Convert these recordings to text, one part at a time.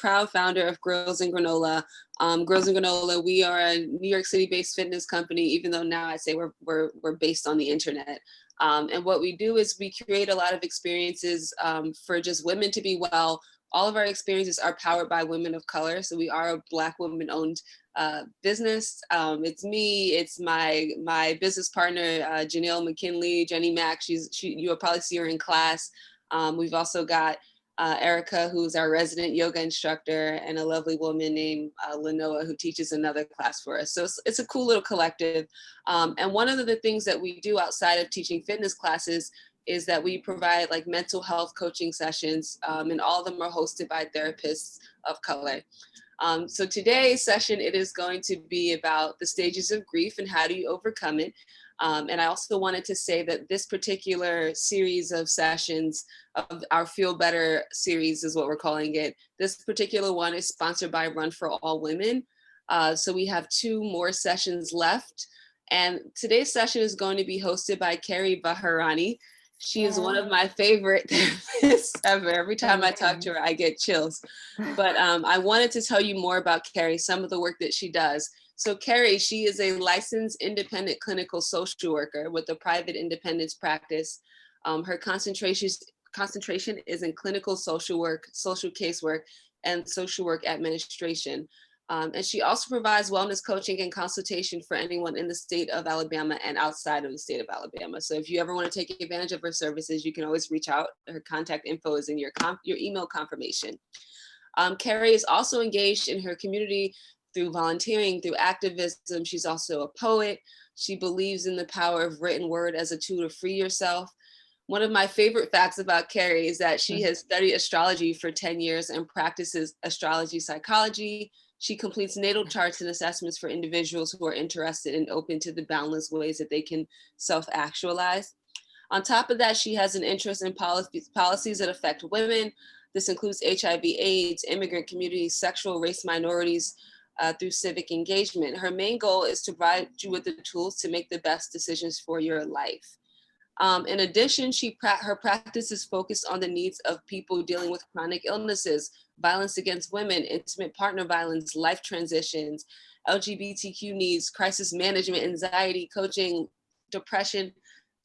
proud founder of GrillZandGranola. GrillZandGranola, we are a New York City-based fitness company, even though now I say we're based on the internet. And what we do is we create a lot of experiences for just women to be well. All of our experiences are powered by women of color. So we are a Black woman-owned business. It's me, it's my business partner, Janelle McKinley, Jenny Mack. You'll probably see her in class. We've also got Erica, who's our resident yoga instructor, and a lovely woman named Lenoa, who teaches another class for us. So it's a cool little collective. And one of the things that we do outside of teaching fitness classes is that we provide like mental health coaching sessions, and all of them are hosted by therapists of color. So today's session, it is going to be about the stages of grief and how do you overcome it. And I also wanted to say that this particular series of sessions of our Feel Better series is what we're calling it. This particular one is sponsored by Run for All Women. So we have 2 more sessions left. And today's session is going to be hosted by Kerry Baharanyi. She is one of my favorite therapists ever. Every time I talk to her, I get chills. But I wanted to tell you more about Kerry, some of the work that she does. So Kerry, she is a licensed independent clinical social worker with a private independence practice. Her concentration is in clinical social work, social casework, and social work administration. And she also provides wellness coaching and consultation for anyone in the state of Alabama and outside of the state of Alabama. So if you ever want to take advantage of her services, you can always reach out. Her contact info is in your email confirmation. Kerry is also engaged in her community through volunteering, through activism. She's also a poet. She believes in the power of written word as a tool to free yourself. One of my favorite facts about Kerry is that she has studied astrology for 10 years and practices astrology psychology. She completes natal charts and assessments for individuals who are interested and open to the boundless ways that they can self-actualize. On top of that, she has an interest in policies that affect women. This includes HIV/AIDS, immigrant communities, sexual race minorities, through civic engagement. Her main goal is to provide you with the tools to make the best decisions for your life. In addition, her practice is focused on the needs of people dealing with chronic illnesses, violence against women, intimate partner violence, life transitions, LGBTQ needs, crisis management, anxiety, coaching, depression,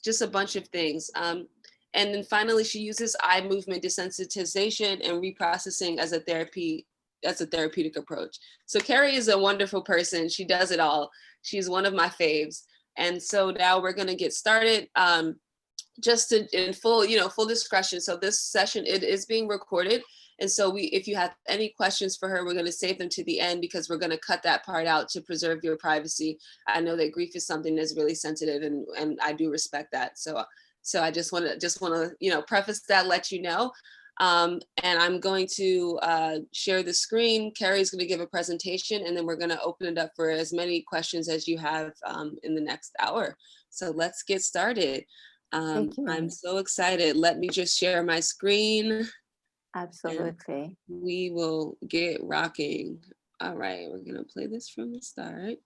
just a bunch of things. And then finally, she uses eye movement desensitization and reprocessing as a therapeutic approach. So Kerry is a wonderful person. She does it all. She's one of my faves. And so now we're going to get started. Just in full discretion. So this session, it is being recorded. And so if you have any questions for her, we're going to save them to the end because we're going to cut that part out to preserve your privacy. I know that grief is something that's really sensitive, and I do respect that. So I just want to preface that, let you know. And I'm going to share the screen. Kerry's going to give a presentation, and then we're going to open it up for as many questions as you have in the next hour. So let's get started. I'm so excited. Let me just share my screen. Absolutely. We will get rocking. All right, we're going to play this from the start.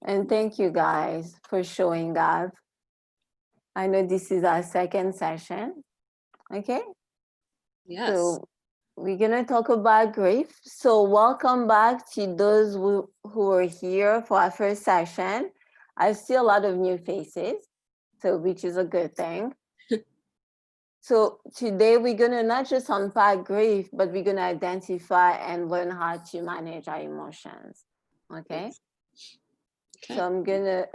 And thank you guys for showing up. I know this is our second session. Okay. Yes. So we're going to talk about grief. So welcome back to those who are here for our first session. I see a lot of new faces, so which is a good thing. So today we're going to not just unpack grief, but we're going to identify and learn how to manage our emotions. Okay. So I'm going to,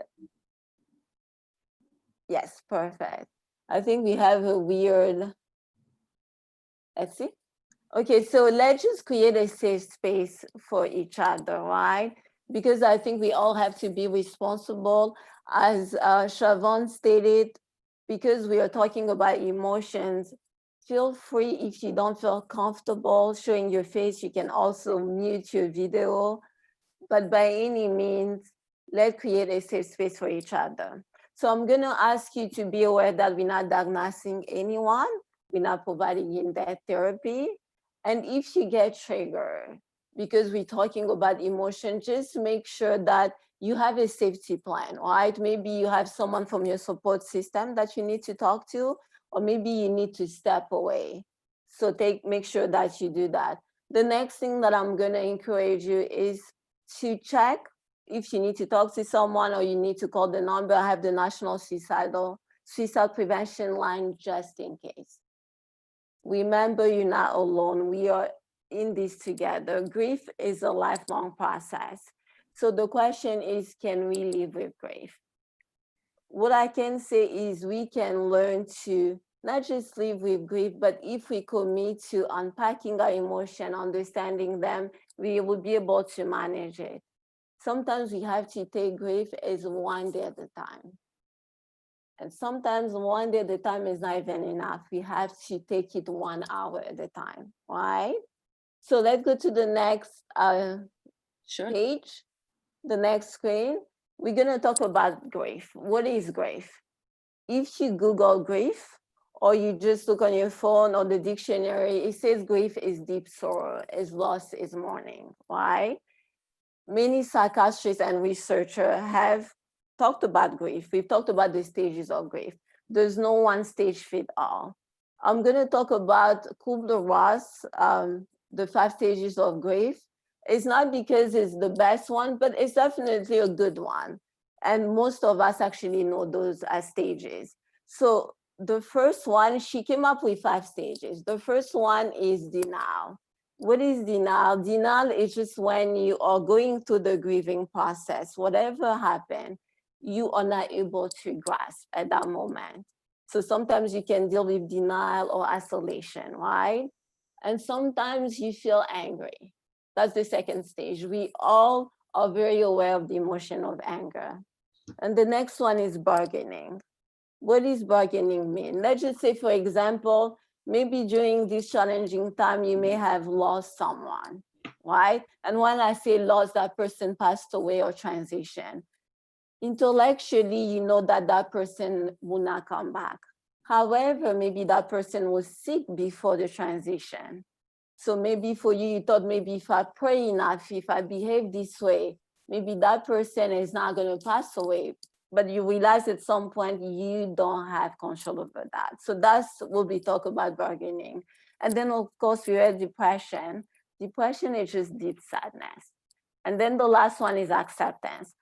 yes, perfect. I think we have a weird, let's see. Okay, so let's just create a safe space for each other, right? Because I think we all have to be responsible. As Siobhan stated, because we are talking about emotions, feel free if you don't feel comfortable showing your face, you can also mute your video. But by any means, let's create a safe space for each other. So I'm gonna ask you to be aware that we're not diagnosing anyone. We're not providing in-depth therapy. And if you get triggered, because we're talking about emotion, just make sure that you have a safety plan, right? Maybe you have someone from your support system that you need to talk to, or maybe you need to step away. So make sure that you do that. The next thing that I'm going to encourage you is to check if you need to talk to someone or you need to call the number. I have the National Suicide Prevention Line just in case. Remember, you're not alone. We are in this together. Grief is a lifelong process. So the question is, can we live with grief? What I can say is we can learn to not just live with grief, but if we commit to unpacking our emotion, understanding them, we will be able to manage it. Sometimes we have to take grief as one day at a time. And sometimes one day at a time is not even enough. We have to take it 1 hour at a time, right? So let's go to the next page, the next screen. We're gonna talk about grief. What is grief? If you Google grief, or you just look on your phone or the dictionary, it says grief is deep sorrow, is loss, is mourning, right? Many psychiatrists and researchers have talked about grief. We've talked about the stages of grief. There's no one stage fit all. I'm going to talk about Kubler-Ross, the 5 stages of grief. It's not because it's the best one, but it's definitely a good one. And most of us actually know those as stages. So the first one, she came up with 5 stages. The first one is denial. What is denial? Denial is just when you are going through the grieving process, whatever happened, you are not able to grasp at that moment. So sometimes you can deal with denial or isolation, right? And sometimes you feel angry. That's the second stage. We all are very aware of the emotion of anger. And the next one is bargaining. What does bargaining mean? Let's just say, for example, maybe during this challenging time, you may have lost someone, right? And when I say lost, that person passed away or transitioned. Intellectually, you know that that person will not come back. However, maybe that person was sick before the transition. So maybe for you, you thought maybe if I pray enough, if I behave this way, maybe that person is not going to pass away. But you realize at some point you don't have control over that. So that's what we talk about bargaining. And then of course we have depression. Depression is just deep sadness. And then the last one is acceptance.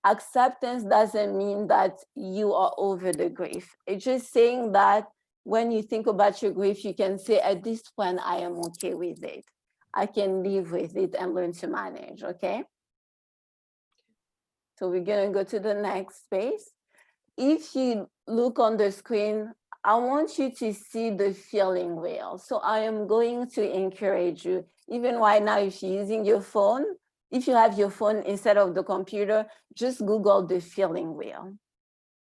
Acceptance doesn't mean that you are over the grief. It's just saying that when you think about your grief, you can say, at this point, I am okay with it. I can live with it and learn to manage, okay? So we're gonna go to the next space. If you look on the screen, I want you to see the feeling wheel. So I am going to encourage you, even right now, if you're using your phone, if you have your phone instead of the computer, just Google the feeling wheel.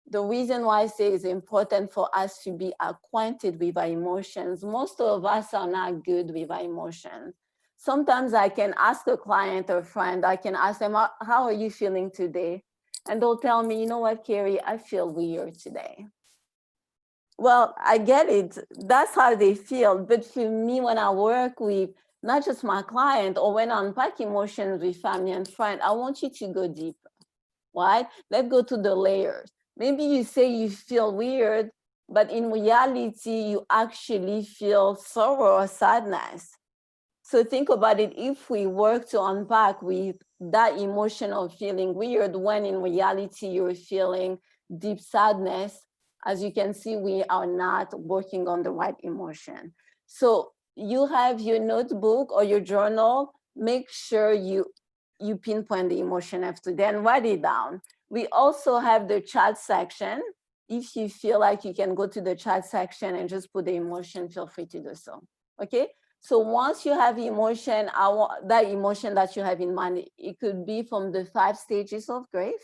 The reason why I say it's important for us to be acquainted with our emotions. Most of us are not good with our emotions. Sometimes I can ask a client or friend, I can ask them, how are you feeling today? And they'll tell me, you know what, Kerry, I feel weird today. Well, I get it. That's how they feel. But for me, when I work with not just my client or when I unpack emotions with family and friends, I want you to go deeper, right? Let's go to the layers. Maybe you say you feel weird, but in reality, you actually feel sorrow or sadness. So think about it. If we work to unpack with that emotion of feeling weird, when in reality you're feeling deep sadness, as you can see, we are not working on the right emotion. So you have your notebook or your journal, make sure you pinpoint the emotion after, then write it down. We also have the chat section. If you feel like you can go to the chat section and just put the emotion, feel free to do so, okay? So once you have emotion, that emotion that you have in mind, it could be from the 5 stages of grief,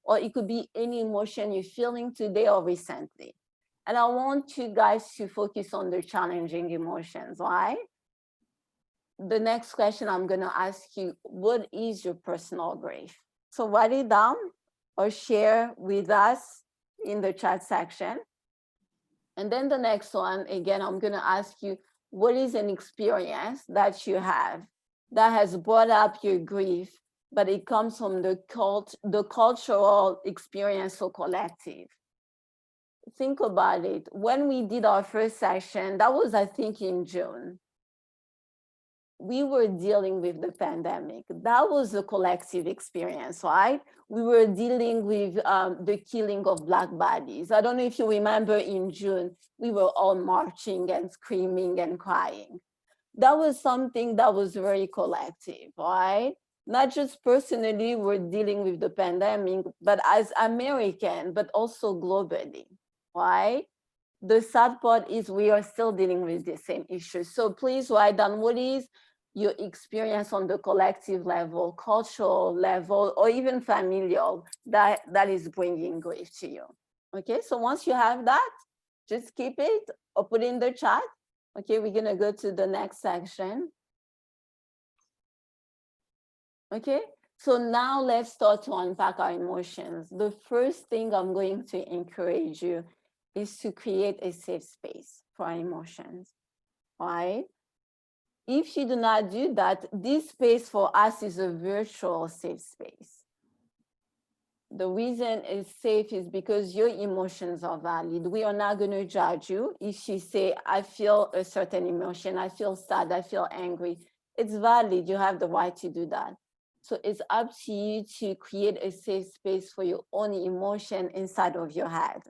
or it could be any emotion you're feeling today or recently. And I want you guys to focus on the challenging emotions, right? The next question I'm gonna ask you, what is your personal grief? So write it down or share with us in the chat section. And then the next one, again, I'm gonna ask you, what is an experience that you have that has brought up your grief, but it comes from the cultural experience or collective? Think about it. When we did our first session, that was, I think, in June. we were dealing with the pandemic. That was a collective experience, right? We were dealing with the killing of Black bodies. I don't know if you remember in June, we were all marching and screaming and crying. That was something that was very collective, right? Not just personally, we're dealing with the pandemic, but as American, but also globally, right? The sad part is we are still dealing with the same issues. So please write down what is your experience on the collective level, cultural level, or even familial that is bringing grief to you. Okay, so once you have that, just keep it or put it in the chat. Okay, we're gonna go to the next section. Okay, so now let's start to unpack our emotions. The first thing I'm going to encourage you is to create a safe space for our emotions, right? If you do not do that, this space for us is a virtual safe space. The reason it's safe is because your emotions are valid. We are not going to judge you. If you say, I feel a certain emotion, I feel sad, I feel angry, it's valid. You have the right to do that. So it's up to you to create a safe space for your own emotion inside of your head.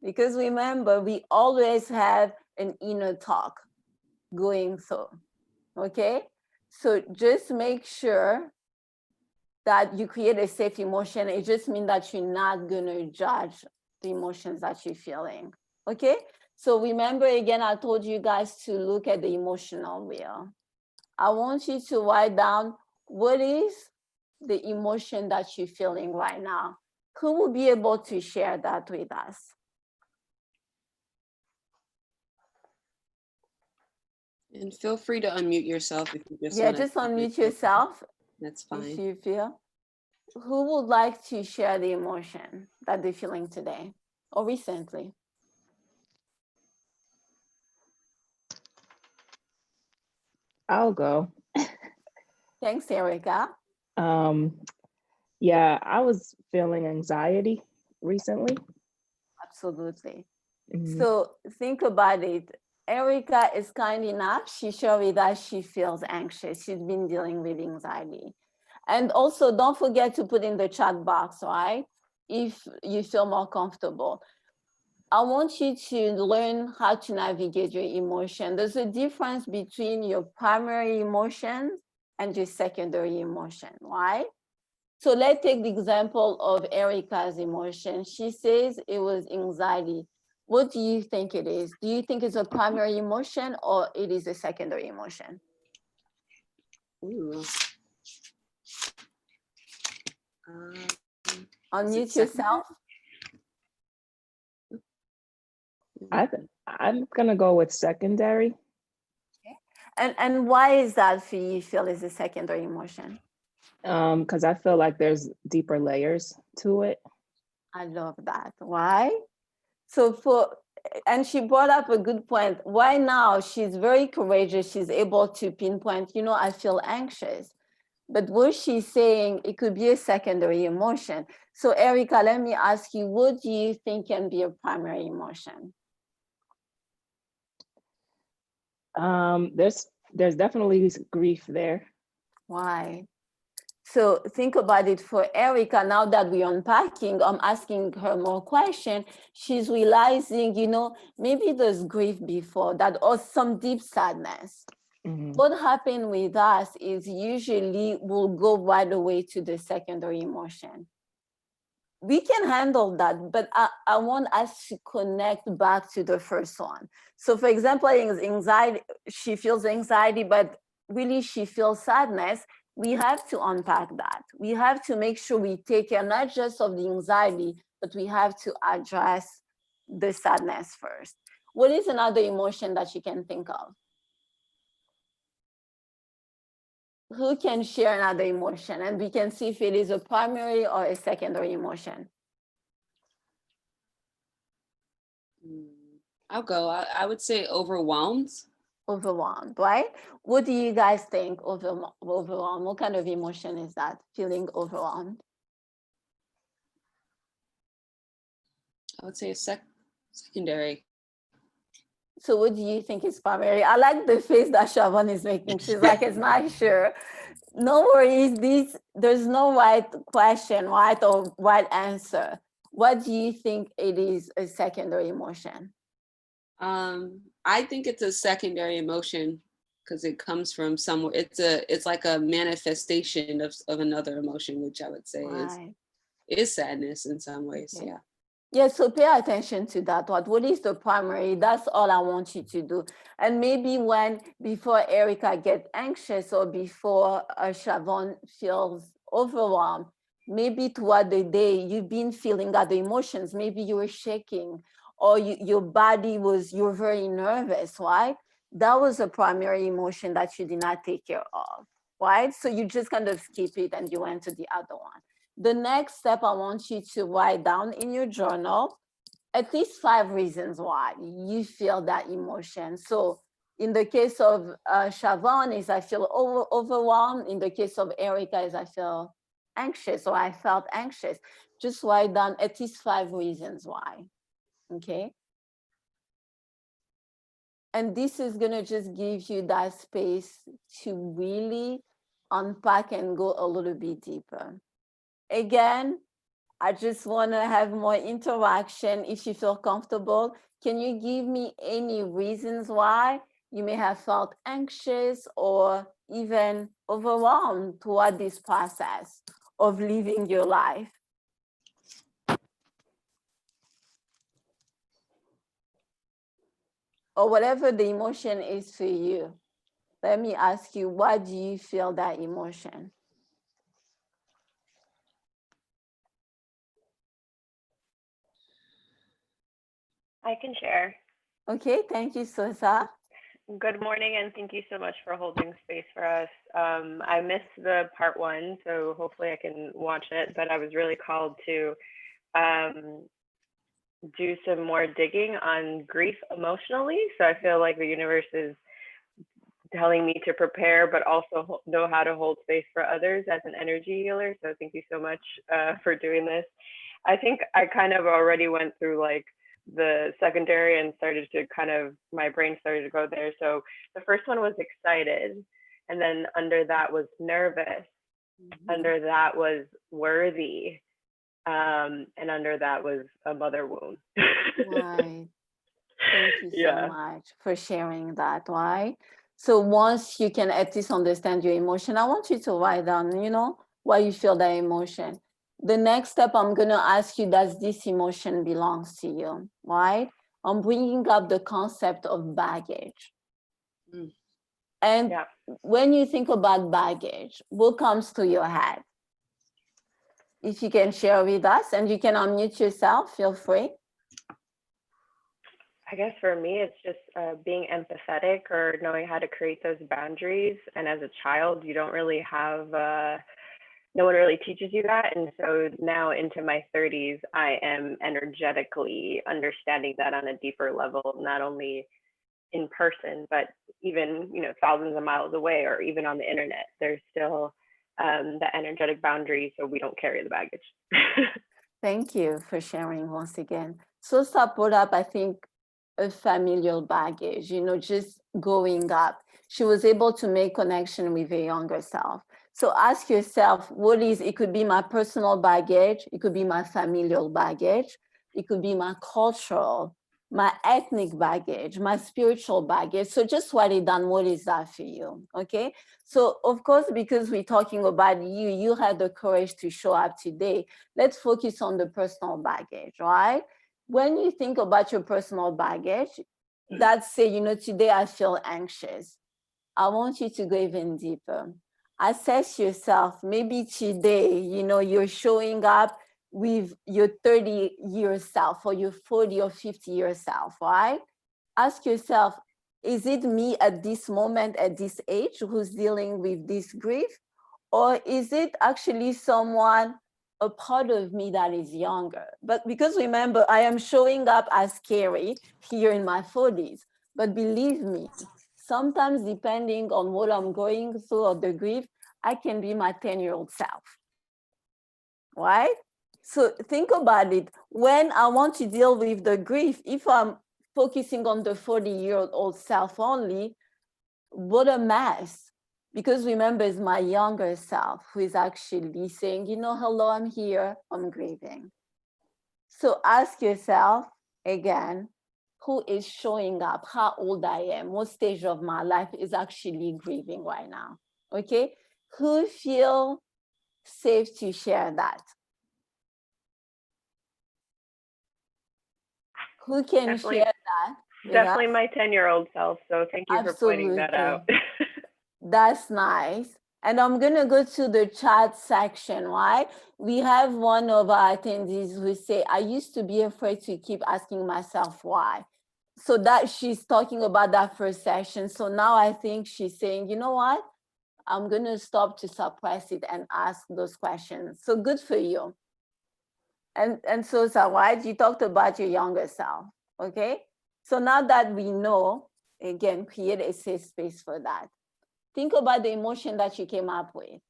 Because remember, we always have an inner talk going through, okay? So just make sure that you create a safe emotion. It just means that you're not gonna judge the emotions that you're feeling, okay? So remember, again, I told you guys to look at the emotional wheel. I want you to write down what is the emotion that you're feeling right now. Who will be able to share that with us? And feel free to unmute yourself if you just Yeah, want to. just unmute yourself. That's fine. If you feel. Who would like to share the emotion that they're feeling today or recently? I'll go. Thanks, Erica. Yeah, I was feeling anxiety recently. Absolutely. Mhm. So think about it. Erica is kind enough. She shared with us she feels anxious. She's been dealing with anxiety. And also don't forget to put in the chat box, right? If you feel more comfortable. I want you to learn how to navigate your emotion. There's a difference between your primary emotions and your secondary emotion, right? So let's take the example of Erica's emotion. She says it was anxiety. What do you think it is? Do you think it's a primary emotion or it is a secondary emotion? Ooh. Unmute yourself. I'm gonna go with secondary. And why is that for you feel is a secondary emotion? Because I feel like there's deeper layers to it. I love that. Why? And she brought up a good point. Why now? She's very courageous. She's able to pinpoint, I feel anxious. But what she's saying, it could be a secondary emotion. So Erica, let me ask you, what do you think can be a primary emotion? There's definitely grief there. Why? So think about it for Erica, now that we're unpacking, I'm asking her more questions. She's realizing, maybe there's grief before that or some deep sadness. Mhm. What happened with us is usually we'll go right away to the secondary emotion. We can handle that, but I want us to connect back to the first one. So for example, anxiety, she feels anxiety, but really she feels sadness. We have to unpack that. We have to make sure we take care not just of the anxiety, but we have to address the sadness first. What is another emotion that you can think of? Who can share another emotion? And we can see if it is a primary or a secondary emotion. I'll go. I would say overwhelmed. Overwhelmed, right? What do you guys think overwhelmed? What kind of emotion is that? Feeling overwhelmed? I would say secondary. So what do you think is primary? I like the face that Siobhan is making. She's like, it's not sure. No worries. There's no right question, right or right answer. What do you think it is a secondary emotion? I think it's a secondary emotion because it comes from somewhere. It's like a manifestation of another emotion, which I would say is sadness in some ways. Okay. Yeah. Yeah, so pay attention to that. What is the primary? That's all I want you to do. And maybe before Erica gets anxious or before Siobhan feels overwhelmed, maybe throughout the day, you've been feeling other emotions. Maybe you were shaking or your body you were very nervous, right? That was a primary emotion that you did not take care of, right? So you just kind of skip it and you went to the other one. The next step, I want you to write down in your journal at least 5 reasons why you feel that emotion. So in the case of Siobhan, is I feel overwhelmed. In the case of Erica, is I feel anxious or I felt anxious. Just write down at least 5 reasons why, okay? And this is gonna just give you that space to really unpack and go a little bit deeper. Again, I just want to have more interaction. If you feel comfortable, can you give me any reasons why you may have felt anxious or even overwhelmed throughout this process of living your life? Or whatever the emotion is for you. Let me ask you, why do you feel that emotion? I can share. Okay, thank you, Sosa. Good morning, and thank you so much for holding space for us. I missed the part 1, so hopefully I can watch it, but I was really called to do some more digging on grief emotionally. So I feel like the universe is telling me to prepare, but also know how to hold space for others as an energy healer. So thank you so much for doing this. I think I kind of already went through like the secondary and started to my brain started to go there. So the first one was excited. And then under that was nervous. Under that was worthy. And under that was a mother wound. Right. Thank you so much for sharing that, right? So once you can at least understand your emotion, I want you to write down, why you feel that emotion. The next step, I'm going to ask you, does this emotion belongs to you, right? I'm bringing up the concept of baggage. And when you think about baggage, what comes to your head? If you can share with us, and you can unmute yourself, feel free. I guess for me, it's just being empathetic or knowing how to create those boundaries. And as a child, you don't really have, no one really teaches you that. And so now into my 30s, I am energetically understanding that on a deeper level, not only in person, but even, thousands of miles away or even on the internet. There's still the energetic boundary, so we don't carry the baggage. Thank you for sharing once again. Sosa put up, I think, a familial baggage, just growing up. She was able to make connection with her younger self. So ask yourself, it could be my personal baggage, it could be my familial baggage, it could be my cultural, my ethnic baggage, my spiritual baggage. So just write it down, what is that for you, okay? So of course, because we're talking about you had the courage to show up today. Let's focus on the personal baggage, right? When you think about your personal baggage, that's say, today I feel anxious. I want you to go even deeper. Assess yourself. Maybe today, you're showing up with your 30-year self or your 40 or 50-year self, right? Ask yourself, is it me at this moment, at this age, who's dealing with this grief? Or is it actually a part of me that is younger? But because remember, I am showing up as Kerry here in my 40s. But believe me, sometimes depending on what I'm going through or the grief, I can be my 10-year-old self, right? So think about it. When I want to deal with the grief, if I'm focusing on the 40-year-old self only, what a mess. Because remember, it's my younger self who is actually saying, you know, hello, I'm here, I'm grieving. So ask yourself again, who is showing up, how old I am, what stage of my life is actually grieving right now, okay? Who feel safe to share that? Who can Definitely. share that? with Definitely us? my 10-year-old self. So thank you for pointing that out. That's nice. And I'm going to go to the chat section, right? We have one of our attendees who say, I used to be afraid to keep asking myself why. So that she's talking about that first session. So now I think she's saying, you know what? I'm going to stop to suppress it and ask those questions. So good for you. And so, Sawad, you talked about your younger self, okay? So now that we know, again, create a safe space for that. Think about the emotion that you came up with.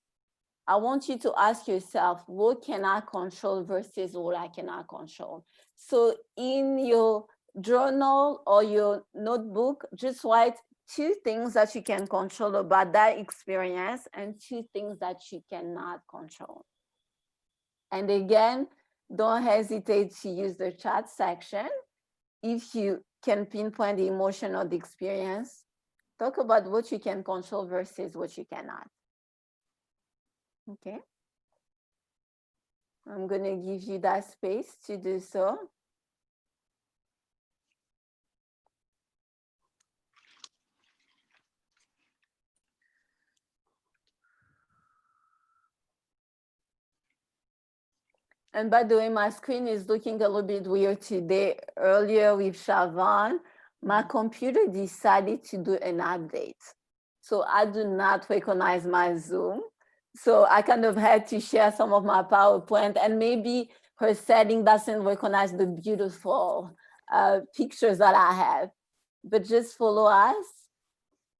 I want you to ask yourself, what can I control versus what I cannot control? So in your journal or your notebook, just write 2 things that you can control about that experience and 2 things that you cannot control. And again, don't hesitate to use the chat section. If you can pinpoint the emotion or the experience, talk about what you can control versus what you cannot. Okay. I'm going to give you that space to do so. And by the way, my screen is looking a little bit weird today. Earlier with Siobhan, my computer decided to do an update. So I do not recognize my Zoom. So I kind of had to share some of my PowerPoint, and maybe her setting doesn't recognize the beautiful pictures that I have. But just follow us.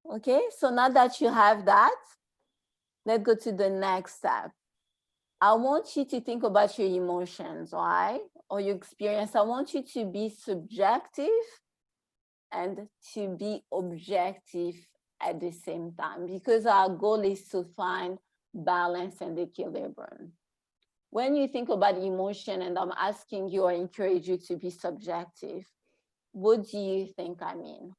Okay, so now that you have that, let's go to the next step. I want you to think about your emotions, right? Or your experience. I want you to be subjective and to be objective at the same time, because our goal is to find balance and equilibrium. When you think about emotion, and I'm asking you or encourage you to be subjective, what do you think I mean?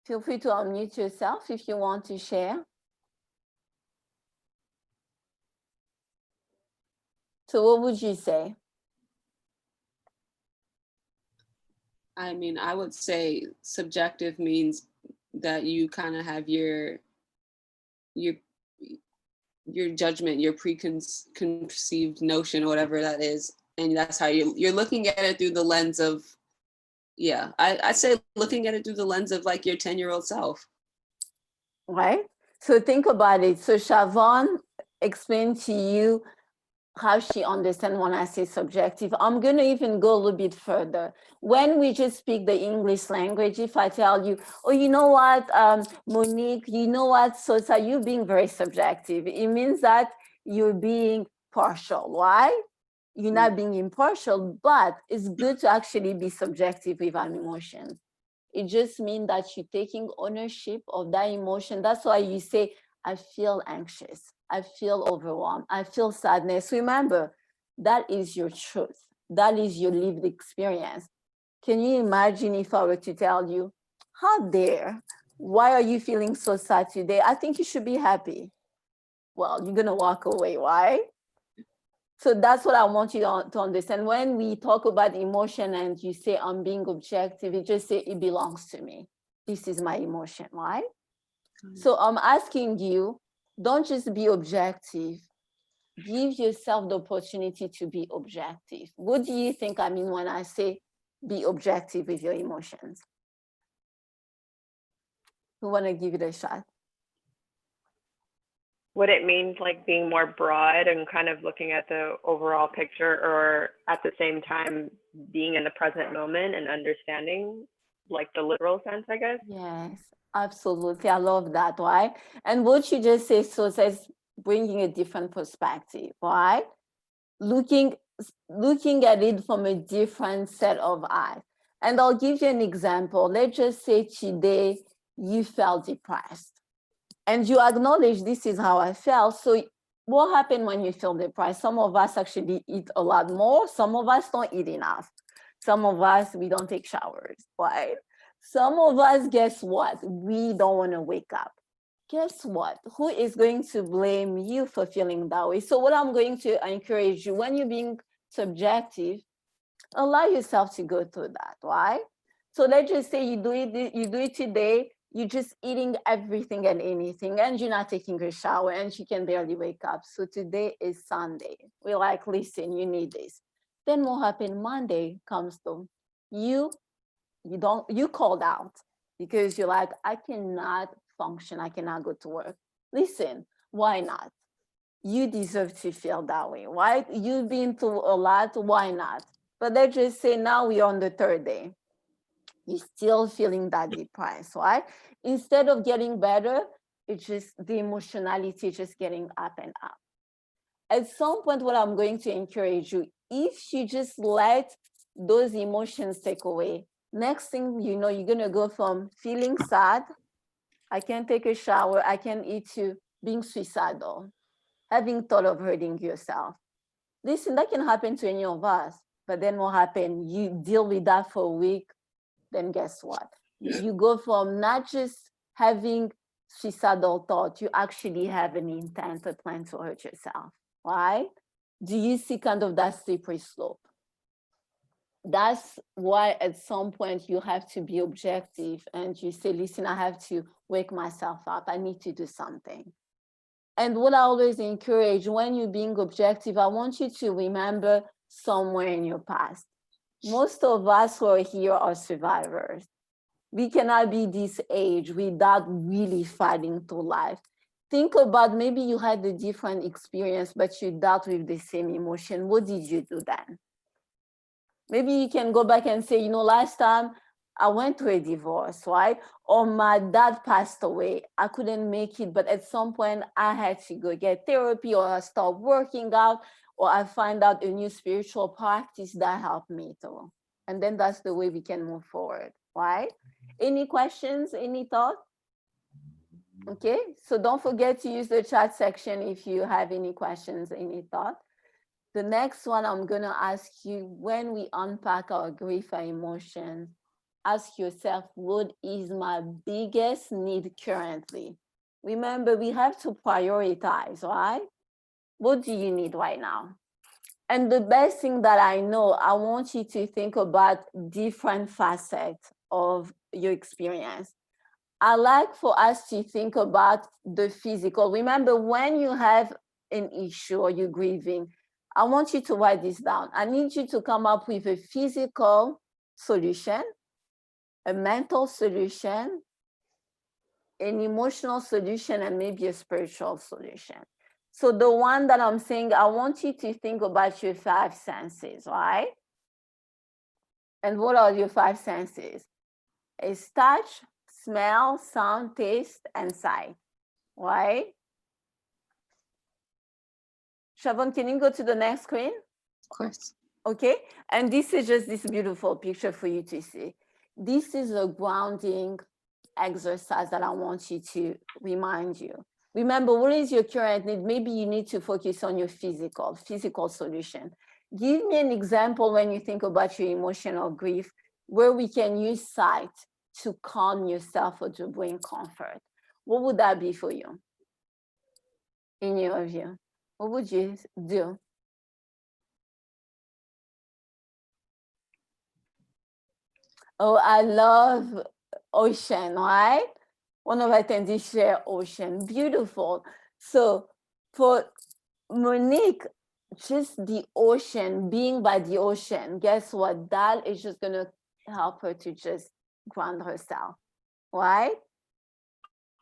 Feel free to unmute yourself if you want to share. So what would you say? I mean, I would say subjective means that you kind of have your judgment, your preconceived notion, whatever that is, and that's how you're looking at it through the lens of, yeah, I say looking at it through the lens of like your 10-year-old self. Right? So think about it. So Siobhan explained to you how she understands when I say subjective. I'm going to even go a little bit further. When we just speak the English language, if I tell you, oh, you know what, Monique, you know what, Sosa, you're being very subjective. It means that you're being partial, right? You're not being impartial, but it's good to actually be subjective with our emotions. It just means that you're taking ownership of that emotion. That's why you say, I feel anxious. I feel overwhelmed. I feel sadness. Remember, that is your truth. That is your lived experience. Can you imagine if I were to tell you, how dare, why are you feeling so sad today? I think you should be happy. Well, you're going to walk away, right? So that's what I want you to understand. When we talk about emotion and you say, I'm being objective, you just say, it belongs to me. This is my emotion, right? So I'm asking you, don't just be objective. Give yourself the opportunity to be objective. What do you think I mean when I say be objective with your emotions? Who want to give it a shot? What it means, like being more broad and kind of looking at the overall picture, or at the same time being in the present moment and understanding like the literal sense, I guess. Yes, absolutely. I love that, right? And what you just say, so says bringing a different perspective, right? Looking looking at it from a different set of eyes. And I'll give you an example. Let's just say today you felt depressed and you acknowledge this is how I felt. So what happened when you feel depressed? Some of us actually eat a lot more. Some of us don't eat enough. Some of us, we don't take showers, right? Some of us, guess what? We don't want to wake up. Guess what? Who is going to blame you for feeling that way? So what I'm going to encourage you, when you're being subjective, allow yourself to go through that, right? So let's just say you do it today, you're just eating everything and anything, and you're not taking a shower, and you can barely wake up. So today is Sunday. We're like, listen, you need this. Then what happened? Monday comes to you called out because you're like, I cannot function, I cannot go to work. Listen, why not? You deserve to feel that way, right? You've been through a lot, why not? But let's just say now we're on the third day. You're still feeling that depressed, right? Instead of getting better, it's just the emotionality just getting up and up. At some point, what I'm going to encourage you, if you just let those emotions take away, next thing you know, you're gonna go from feeling sad, I can't take a shower, I can't eat, to being suicidal, having thought of hurting yourself. Listen, that can happen to any of us, but then what happened? You deal with that for a week, then guess what? You go from not just having suicidal thoughts, you actually have an intent, a plan to hurt yourself, right? Do you see kind of that slippery slope? That's why at some point you have to be objective and you say, listen, I have to wake myself up. I need to do something. And what I always encourage, when you're being objective, I want you to remember somewhere in your past. Most of us who are here are survivors. We cannot be this age without really fighting through life. Think about, maybe you had a different experience, but you dealt with the same emotion. What did you do then? Maybe you can go back and say, you know, last time I went through a divorce, right? Or my dad passed away. I couldn't make it, but at some point I had to go get therapy, or I start working out, or I find out a new spiritual practice that helped me through. And then that's the way we can move forward, right? Any questions, any thoughts? Okay, so don't forget to use the chat section if you have any questions, any thoughts. The next one I'm gonna ask you, when we unpack our grief and emotions, ask yourself, what is my biggest need currently? Remember, we have to prioritize, right? What do you need right now? And the best thing that I know, I want you to think about different facets of your experience. I like for us to think about the physical. Remember, when you have an issue or you're grieving, I want you to write this down. I need you to come up with a physical solution, a mental solution, an emotional solution, and maybe a spiritual solution. So the one that I'm saying, I want you to think about your 5 senses, right? And what are your 5 senses? It's touch, smell, sound, taste, and sight, right? Siobhan, can you go to the next screen? Of course. Okay, and this is just this beautiful picture for you to see. This is a grounding exercise that I want you to remind you. Remember, what is your current need? Maybe you need to focus on your physical solution. Give me an example when you think about your emotional grief, where we can use sight to calm yourself or to bring comfort. What would that be for you? Any of you? What would you do? Oh, I love ocean, right? One of our attendees share ocean, beautiful. So for Monique, just the ocean, being by the ocean, guess what? That is just gonna help her to just ground herself, right?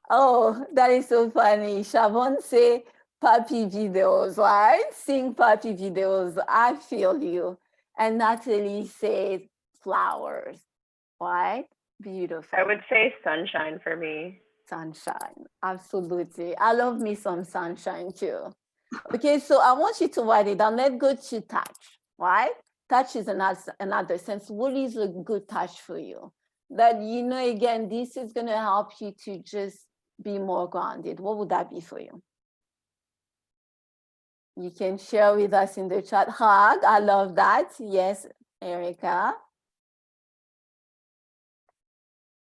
Oh, that is so funny. Siobhan say puppy videos, right? Sing puppy videos, I feel you. And Natalie said flowers. Right? Beautiful. I would say sunshine for me. Sunshine, absolutely. I love me some sunshine too. Okay, so I want you to write it down. Let's go to touch. right? Touch is another sense. What is a good touch for you? That, you know, again, this is going to help you to just be more grounded. What would that be for you? You can share with us in the chat. Hug, I love that. Yes, Erica.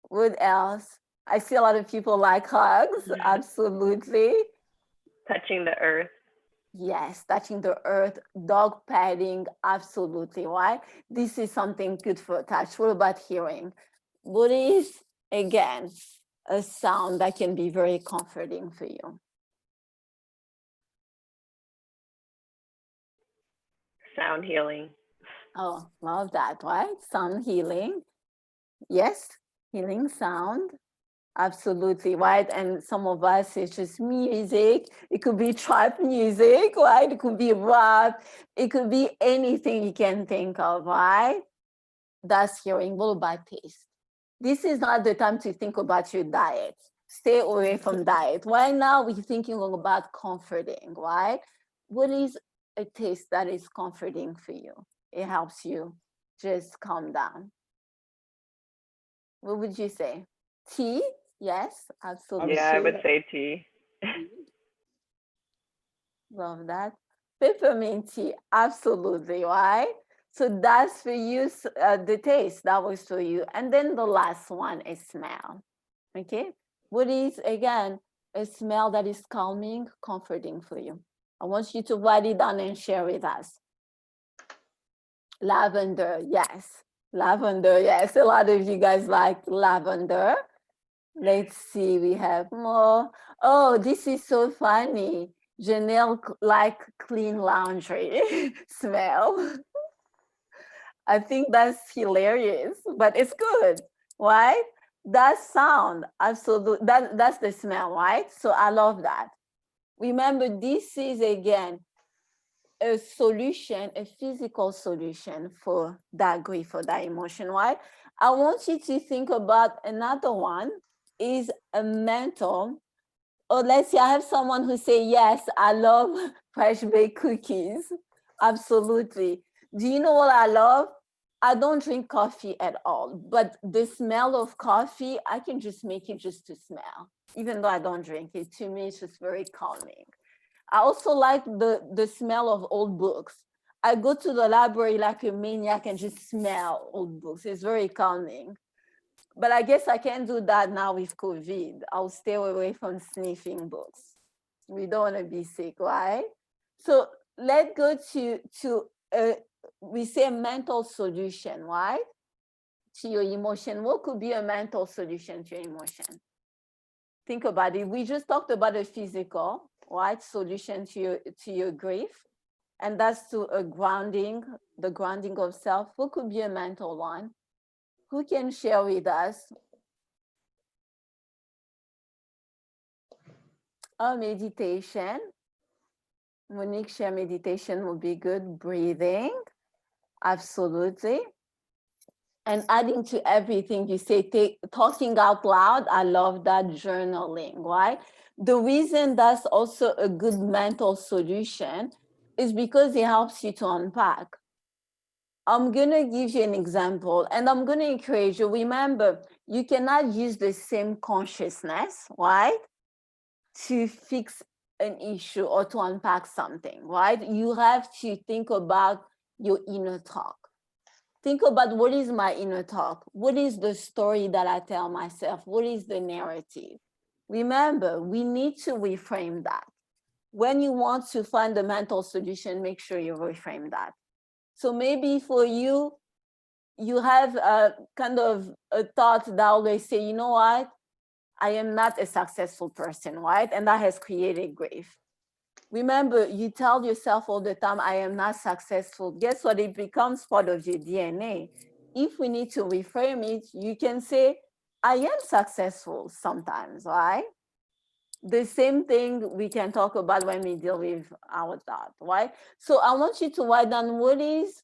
What else? I see a lot of people like hugs. Absolutely. Touching the earth. Yes, touching the earth, dog petting, absolutely, right? This is something good for touch. What about hearing? What is, again, a sound that can be very comforting for you? Sound healing. Oh, love that, right? Sound healing. Yes, healing sound. Absolutely, right? And some of us, it's just music. It could be trap music, right? It could be rap. It could be anything you can think of, right? That's hearing. What about taste? This is not the time to think about your diet. Stay away from diet. Right now, we're thinking about comforting, right? What is a taste that is comforting for you? It helps you just calm down. What would you say? Tea? Yes, absolutely. Yeah, I would say tea. Love that. Peppermint tea, absolutely, right? So that's for you, the taste, that was for you. And then the last one is smell, okay? What is, again, a smell that is calming, comforting for you? I want you to write it down and share with us. Lavender, yes. Lavender, yes. A lot of you guys like lavender. Let's see, we have more. Oh, this is so funny. Janelle like clean laundry smell. I think that's hilarious, but it's good, right? That sound, absolutely, that's the smell, right? So I love that. Remember, this is, again, a solution, a physical solution for that grief, for that emotion, right? I want you to think about another one, is a mental. Oh, let's see, I have someone who say, yes, I love fresh baked cookies. Absolutely. Do you know what I love? I don't drink coffee at all, but the smell of coffee, I can just make it just to smell, even though I don't drink it. To me, it's just very calming. I also like the smell of old books. I go to the library like a maniac and just smell old books. It's very calming. But I guess I can't do that now with COVID. I'll stay away from sniffing books. We don't want to be sick, right? So let's go to we say mental solution, right? To your emotion. What could be a mental solution to your emotion? Think about it. We just talked about a physical, right, solution to your grief. And that's to a grounding, the grounding of self. What could be a mental one? Who can share with us? Oh, meditation. Monique, share meditation would be good. Breathing, absolutely. And adding to everything you say, talking out loud, I love that. Journaling, right? The reason that's also a good mental solution is because it helps you to unpack. I'm going to give you an example, and I'm going to encourage you. Remember, you cannot use the same consciousness, right, to fix an issue or to unpack something, right? You have to think about your inner talk. Think about, what is my inner talk? What is the story that I tell myself? What is the narrative? Remember, we need to reframe that. When you want to find a mental solution, make sure you reframe that. So maybe for you, you have a kind of a thought that always say, you know what? I am not a successful person, right? And that has created grief. Remember, you tell yourself all the time, I am not successful. Guess what? It becomes part of your DNA. If we need to reframe it, you can say, I am successful sometimes, right? The same thing we can talk about when we deal with our thought, right? So I want you to write down, what is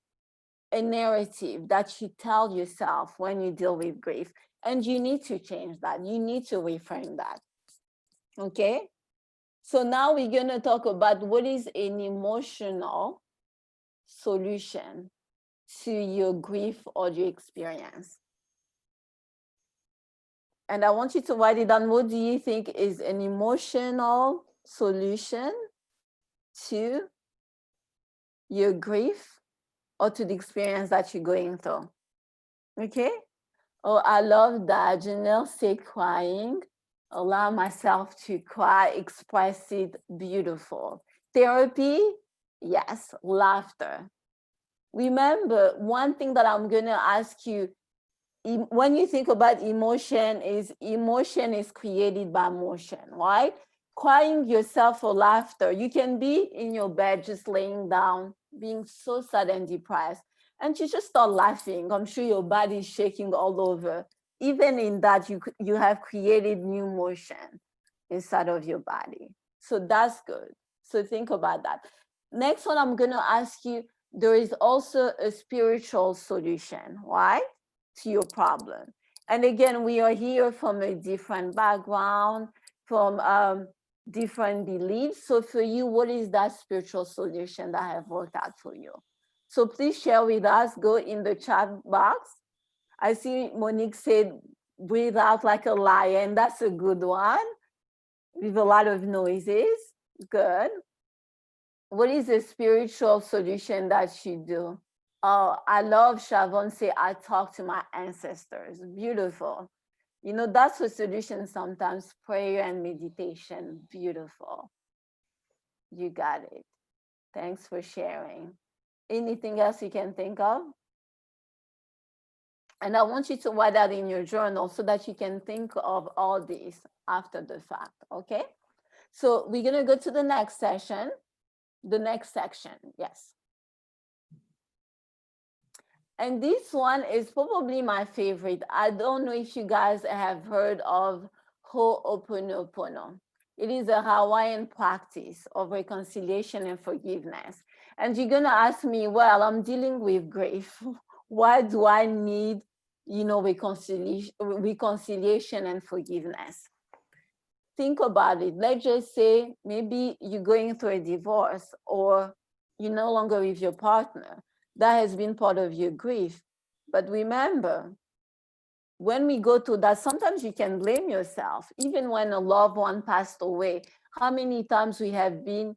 a narrative that you tell yourself when you deal with grief. And you need to change that. You need to reframe that. Okay? So now we're going to talk about what is an emotional solution to your grief or your experience? And I want you to write it down. What do you think is an emotional solution to your grief or to the experience that you're going through? Okay? Oh, I love that. Janelle said crying. Allow myself to cry, express it, beautiful. Therapy, yes. Laughter. Remember, one thing that I'm going to ask you, when you think about emotion is created by motion, right? Crying yourself for laughter. You can be in your bed, just laying down, being so sad and depressed, and you just start laughing. I'm sure your body is shaking all over. Even in that, you have created new motion inside of your body. So that's good. So think about that. Next one, I'm going to ask you, there is also a spiritual solution, right, to your problem. And again, we are here from a different background, from different beliefs. So for you, what is that spiritual solution that have worked out for you? So please share with us. Go in the chat box. I see Monique said, breathe out like a lion. That's a good one, with a lot of noises. Good. What is a spiritual solution that you do? Oh, I love Shavon say, I talk to my ancestors. Beautiful. You know, that's a solution sometimes, prayer and meditation. Beautiful. You got it. Thanks for sharing. Anything else you can think of? And I want you to write that in your journal so that you can think of all these after the fact, okay? So we're gonna go to the next session, the next section, yes. And this one is probably my favorite. I don't know if you guys have heard of Oponopono. It is a Hawaiian practice of reconciliation and forgiveness. And you're gonna ask me, well, I'm dealing with grief. Why do I need, you know, reconciliation and forgiveness? Think about it. Let's just say maybe you're going through a divorce or you're no longer with your partner. That has been part of your grief. But remember, when we go through that, sometimes you can blame yourself. Even when a loved one passed away, how many times we have been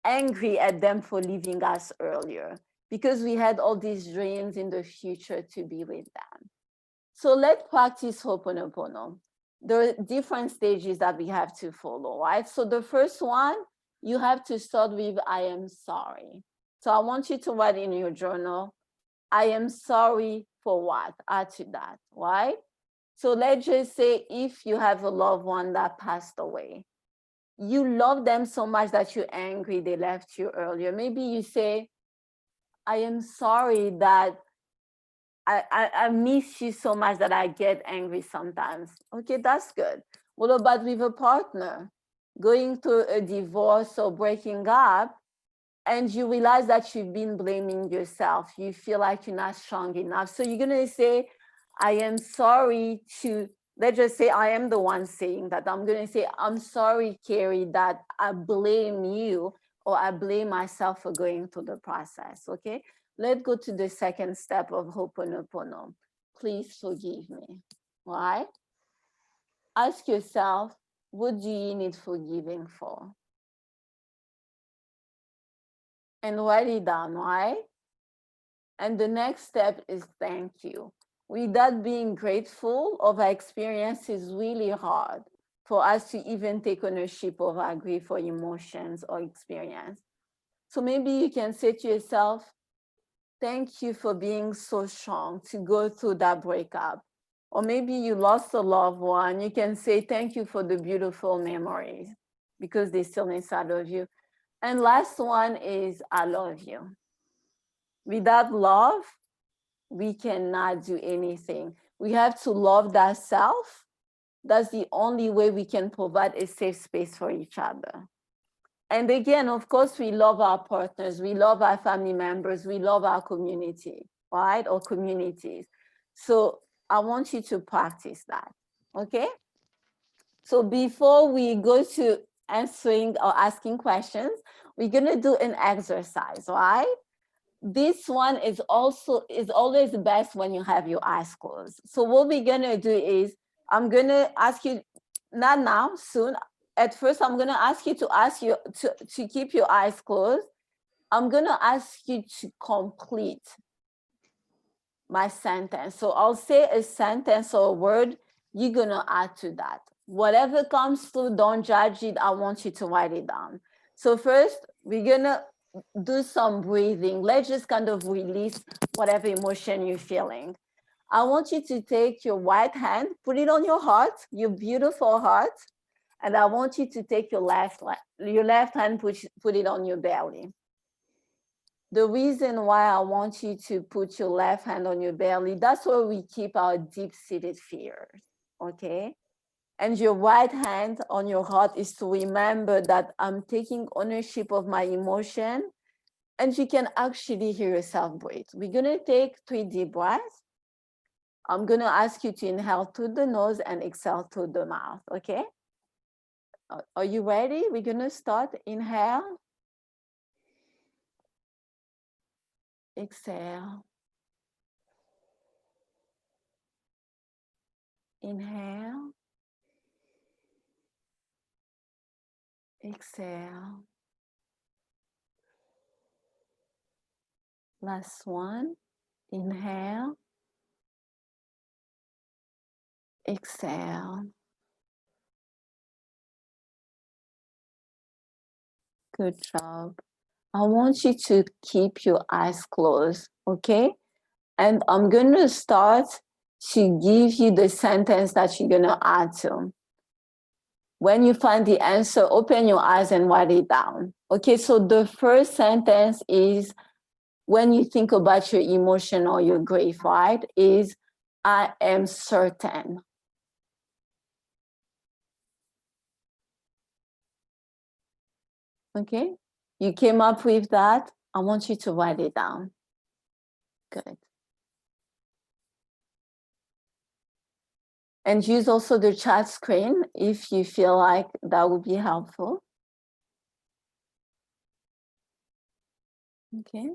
angry at them for leaving us earlier because we had all these dreams in the future to be with them. So let's practice Ho'oponopono. There are different stages that we have to follow, right? So the first one, you have to start with, I am sorry. So I want you to write in your journal, I am sorry for what? Add to that, right? So let's just say if you have a loved one that passed away, you love them so much that you're angry they left you earlier. Maybe you say, I am sorry that I miss you so much that I get angry sometimes. Okay, that's good. What about with a partner? Going through a divorce or breaking up, and you realize that you've been blaming yourself. You feel like you're not strong enough. So you're gonna say, I am sorry to, let's just say I am the one saying that. I'm gonna say, I'm sorry, Kerry, that I blame you or I blame myself for going through the process, okay? Let's go to the second step of Ho'oponopono. Please forgive me, all right? Ask yourself, what do you need forgiving for? And write it down, right? And the next step is thank you. With that, being grateful of our experience is really hard for us to even take ownership of our grief or emotions or experience. So maybe you can say to yourself, thank you for being so strong to go through that breakup. Or maybe you lost a loved one. You can say thank you for the beautiful memories because they're still inside of you. And last one is, I love you. Without love, we cannot do anything. We have to love that self. That's the only way we can provide a safe space for each other. And again, of course, we love our partners, we love our family members, we love our community, right? Or communities. So I want you to practice that, okay? So before we go to answering or asking questions, we're gonna do an exercise, right? this one is always best when you have your eyes closed. So what we're gonna do is, I'm gonna ask you, not now, soon. At first, I'm gonna ask you to keep your eyes closed. I'm gonna ask you to complete my sentence. So I'll say a sentence or a word, you're gonna add to that. Whatever comes through, don't judge it. I want you to write it down. So first, we're gonna do some breathing. Let's just kind of release whatever emotion you're feeling. I want you to take your right hand, put it on your heart, your beautiful heart, and I want you to take your left hand, put it on your belly. The reason why I want you to put your left hand on your belly, that's where we keep our deep-seated fears, okay? And your right hand on your heart is to remember that I'm taking ownership of my emotion, and you can actually hear yourself breathe. We're gonna take 3 deep breaths. I'm gonna ask you to inhale through the nose and exhale through the mouth, okay? Are you ready? We're gonna start. Inhale. Exhale. Inhale. Exhale. Last one. Inhale. Exhale. Good job. I want you to keep your eyes closed, okay? And I'm going to start to give you the sentence that you're going to add to. When you find the answer, open your eyes and write it down. Okay, so the first sentence is, when you think about your emotion or your grief, right, is, I am certain. Okay, you came up with that. I want you to write it down. Good. And use also the chat screen if you feel like that would be helpful. Okay.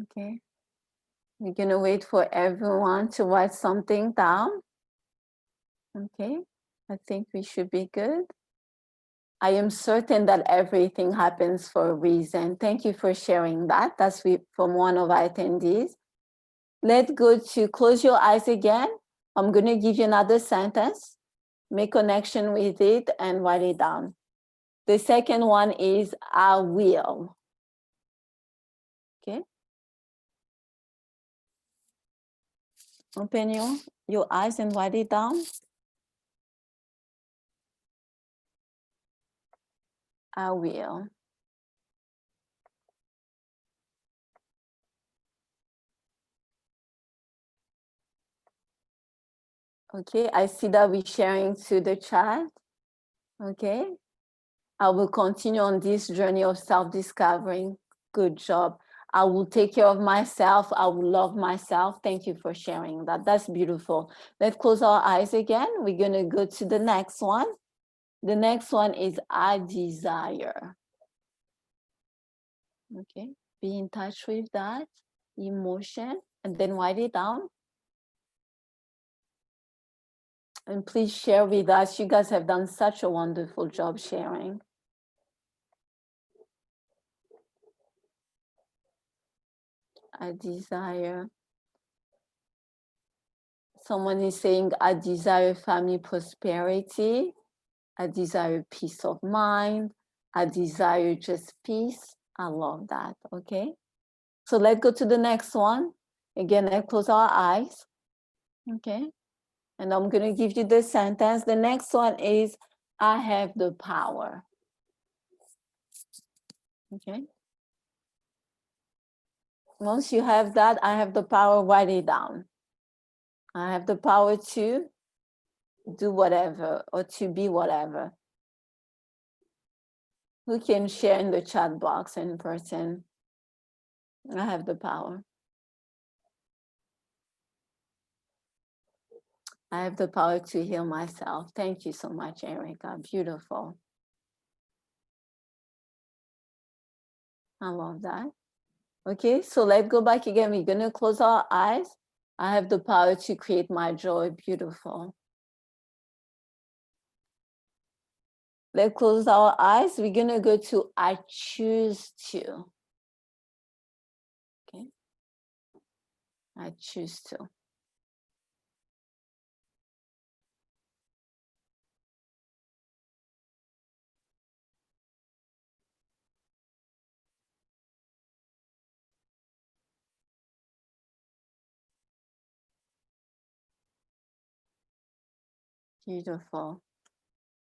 Okay. We're gonna wait for everyone to write something down. Okay. I think we should be good. I am certain that everything happens for a reason. Thank you for sharing that. That's from one of our attendees. Let's go to close your eyes again. I'm going to give you another sentence. Make connection with it and write it down. The second one is, I will. Okay. Open your eyes and write it down. I will. Okay, I see that we're sharing to the chat. Okay, I will continue on this journey of self-discovering. Good job. I will take care of myself. I will love myself. Thank you for sharing that. That's beautiful. Let's close our eyes again. We're going to go to the next one. The next one is, I desire. Okay, be in touch with that emotion and then write it down. And please share with us. You guys have done such a wonderful job sharing. I desire. Someone is saying, I desire family prosperity. I desire peace of mind. I desire just peace. I love that. Okay. So let's go to the next one. Again, let's close our eyes. Okay. And I'm going to give you the sentence. The next one is, I have the power. Okay. Once you have that, I have the power, write it down. I have the power to do whatever or to be whatever. Who can share in the chat box in person? I have the power. I have the power to heal myself. Thank you so much, Erica. Beautiful. I love that. Okay, so let's go back again. We're gonna close our eyes. I have the power to create my joy. Beautiful. Let's close our eyes. We're gonna go to I choose to. Okay. I choose to. Beautiful.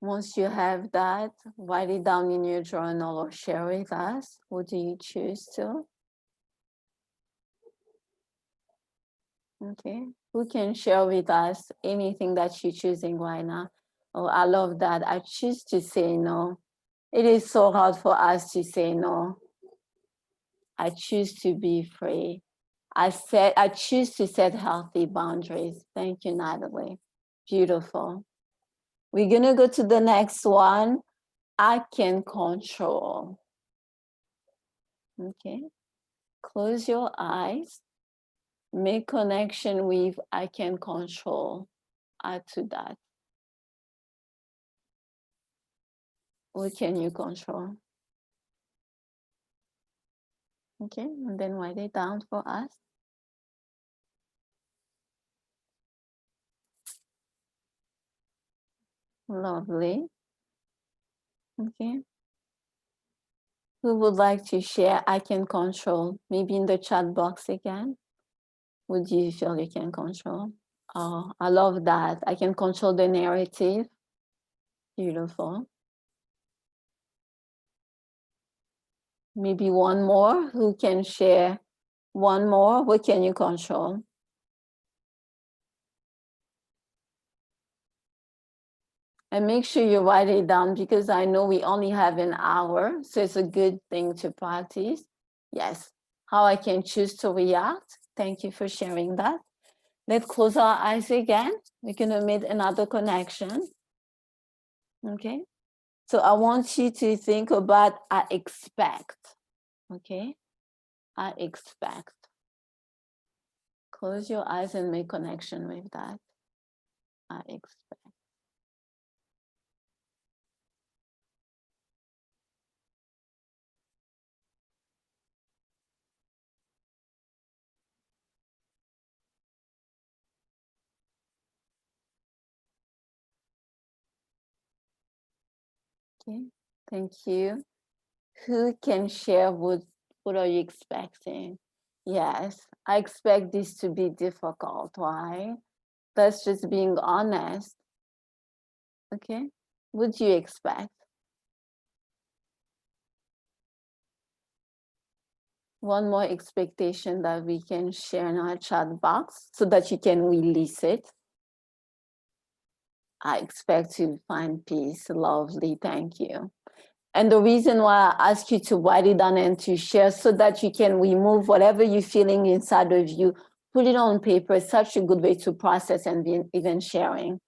Once you have that, write it down in your journal or share with us. What do you choose to? Okay. Who can share with us anything that you're choosing right now? Oh, I love that. I choose to say no. It is so hard for us to say no. I choose to be free. I choose to set healthy boundaries. Thank you, Natalie. Beautiful. We're gonna go to the next one. I can control. Okay. Close your eyes. Make connection with I can control. Add to that. What can you control? Okay, and then write it down for us. Lovely. Okay. Who would like to share I can control? Maybe in the chat box again. What do you feel you can control? Oh, I love that. I can control the narrative. Beautiful. Maybe one more. Who can share one more? What can you control? And make sure you write it down because I know we only have an hour. So it's a good thing to practice. Yes. How I can choose to react. Thank you for sharing that. Let's close our eyes again. We're going to make another connection. Okay. So I want you to think about I expect. Okay. I expect. Close your eyes and make connection with that. I expect. Okay. Thank you. Who can share what are you expecting? Yes, I expect this to be difficult. Why? That's just being honest. Okay. What do you expect? One more expectation that we can share in our chat box so that you can release it. I expect to find peace. Lovely. Thank you. And the reason why I ask you to write it down and to share so that you can remove whatever you're feeling inside of you, put it on paper. It's such a good way to process and be even sharing.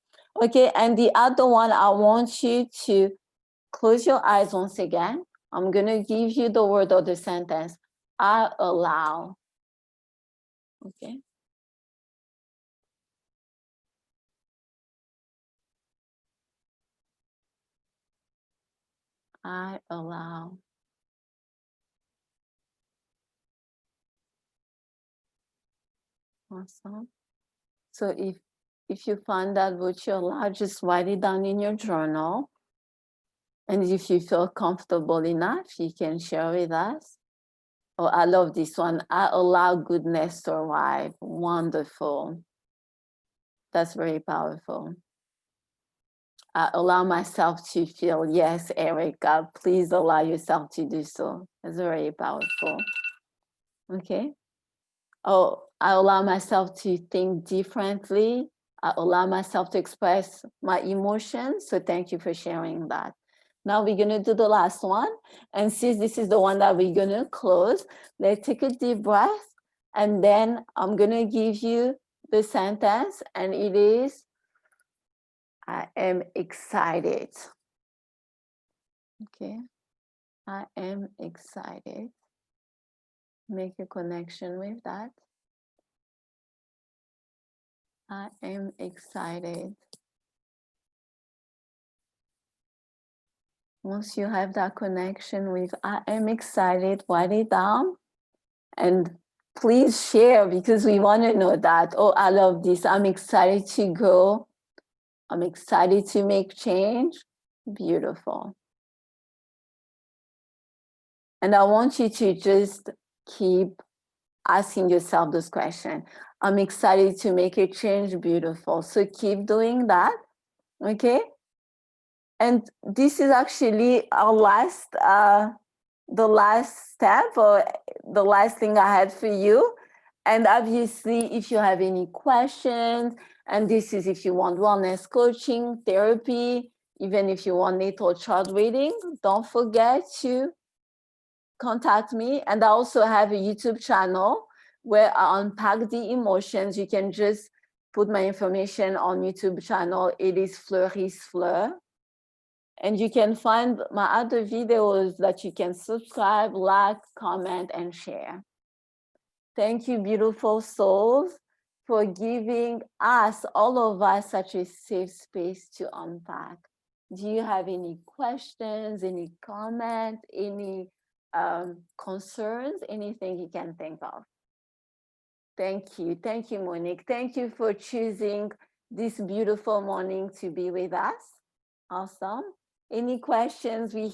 Okay, and the other one, I want you to close your eyes once again. I'm gonna give you the word or the sentence. I allow. Okay. I allow. Awesome. So if you find that what you allow, just write it down in your journal. And if you feel comfortable enough, you can share with us. Oh, I love this one. I allow goodness to arrive. Wonderful. That's very powerful. I allow myself to feel, yes, Erica, please allow yourself to do so. That's very powerful. Okay. Oh, I allow myself to think differently. I allow myself to express my emotions. So thank you for sharing that. Now we're gonna do the last one. And since this is the one that we're gonna close, let's take a deep breath. And then I'm gonna give you the sentence and it is, I am excited. Okay. I am excited. Make a connection with that. I am excited. Once you have that connection with I am excited, write it down and please share, because we want to know that, oh, I love this. I'm excited to go. I'm excited to make change. Beautiful. And I want you to just keep asking yourself this question. I'm excited to make a change. Beautiful. So keep doing that. Okay. And this is actually our last, the last step, or the last thing I had for you. And obviously, if you have any questions, and this is if you want wellness coaching, therapy, even if you want natal chart reading, don't forget to contact me. And I also have a YouTube channel where I unpack the emotions. You can just put my information on YouTube channel. It is Fleury's Fleur. And you can find my other videos that you can subscribe, like, comment, and share. Thank you, beautiful souls, for giving us, all of us, such a safe space to unpack. Do you have any questions, any comments, any concerns, anything you can think of? Thank you. Thank you, Monique. Thank you for choosing this beautiful morning to be with us. Awesome. Any questions? We